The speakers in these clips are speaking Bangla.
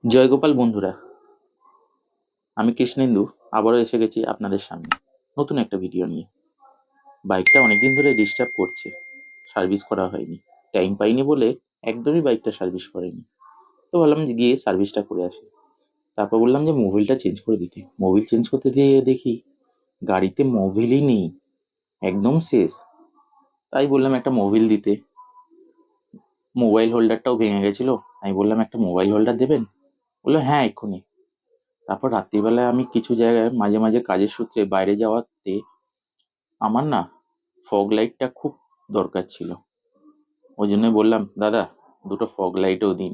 জয়গোপাল বন্ধুরা, আমি কৃষ্ণেন্দু আবারও এসে গেছি আপনাদের সামনে নতুন একটা ভিডিও নিয়ে। বাইকটা অনেকদিন ধরে ডিস্টার্ব করছে, সার্ভিস করা হয়নি। টাইম পাইনি বলে একদমই বাইকটা সার্ভিস করেনি। তো ভাবলাম যে গিয়ে সার্ভিসটা করে আসি। তারপর বললাম যে মোবিলটা চেঞ্জ করে দিতে। মোবিল চেঞ্জ করতে দিয়ে দেখি গাড়িতে মোবিলই নেই, একদম শেষ। তাই বললাম একটা মোবিল দিতে। মোবাইল হোল্ডারটাও ভেঙে গেছিল। আমি বললাম একটা মোবাইল হোল্ডার দেবেন? বললো হ্যাঁ, এক্ষুনি। তারপর রাত্রিবেলায় আমি কিছু জায়গায় মাঝে মাঝে কাজের সূত্রে বাইরে যাওয়াতে আমার না ফগ লাইটটা খুব দরকার ছিল। ওই জন্য বললাম, দাদা দুটো ফগ লাইটও দিন,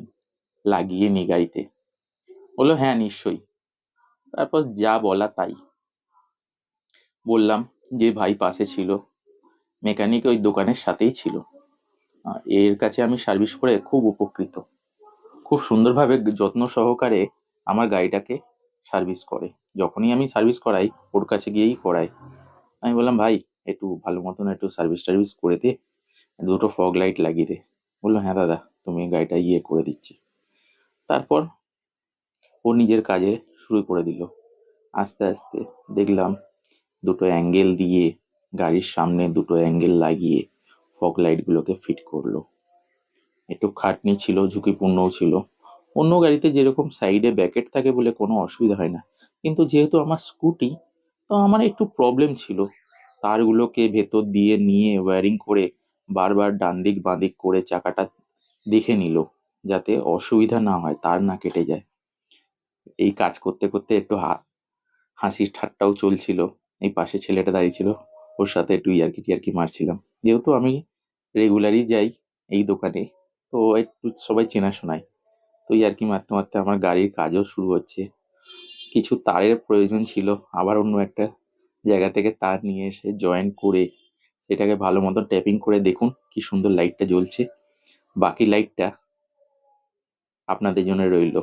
লাগিয়ে নি গাড়িতে। বললো হ্যাঁ, নিশ্চয়ই। তারপর যা বলা তাই বললাম। যে ভাই পাশে ছিল, মেকানিক ওই দোকানের সাথেই ছিল। এর কাছে আমি সার্ভিস করে খুব উপকৃত। খুব সুন্দরভাবে যত্ন সহকারে আমার গাড়িটাকে সার্ভিস করে। যখনই আমি সার্ভিস করাই ওর কাছে গিয়েই করাই। আমি বললাম, ভাই একটু ভালো মতন একটু সার্ভিস টার্ভিস করে দে, দুটো ফগ লাইট লাগিয়ে দে। বললো হ্যাঁ দাদা, তুমি গাড়িটা করে দিচ্ছি। তারপর ও নিজের কাজে শুরু করে দিল। আস্তে আস্তে দেখলাম দুটো অ্যাঙ্গেল দিয়ে, গাড়ির সামনে দুটো অ্যাঙ্গেল লাগিয়ে ফগ লাইটগুলোকে ফিট করলো। একটু খাটনি ছিল, ঝুঁকিপূর্ণও ছিল। অন্য গাড়িতে যেরকম সাইডে ব্যাকেট থাকে বলে কোনো অসুবিধা হয় না, কিন্তু যেহেতু আমার স্কুটি, তো আমার একটু প্রবলেম ছিল। তারগুলোকে ভেতর দিয়ে নিয়ে ওয়্যারিং করে বারবার ডান দিক বাঁ দিক করে চাকাটা দেখে নিল, যাতে অসুবিধা না হয়, তার না কেটে যায়। এই কাজ করতে করতে একটু হাসির ঠাট্টাও চলছিল। এই পাশে ছেলেটা দাঁড়িয়ে ছিল, ওর সাথে একটু ইয়ার্কি টিয়ার্কি মারছিলাম। যেহেতু আমি রেগুলারই যাই এই দোকানে, তো একটু সবাই চেনাশোনায়। তো ইয়ার্কি মারতে মারতে আমার গাড়ির কাজও শুরু হচ্ছে। কিছু তারের প্রয়োজন ছিল, আবার অন্য একটা জায়গা থেকে তার নিয়ে এসে জয়েন করে সেটাকে ভালো মতো ট্যাপিং করে দেখুন কি সুন্দর লাইটটা জ্বলছে। বাকি লাইটটা আপনাদের জন্য রইলো।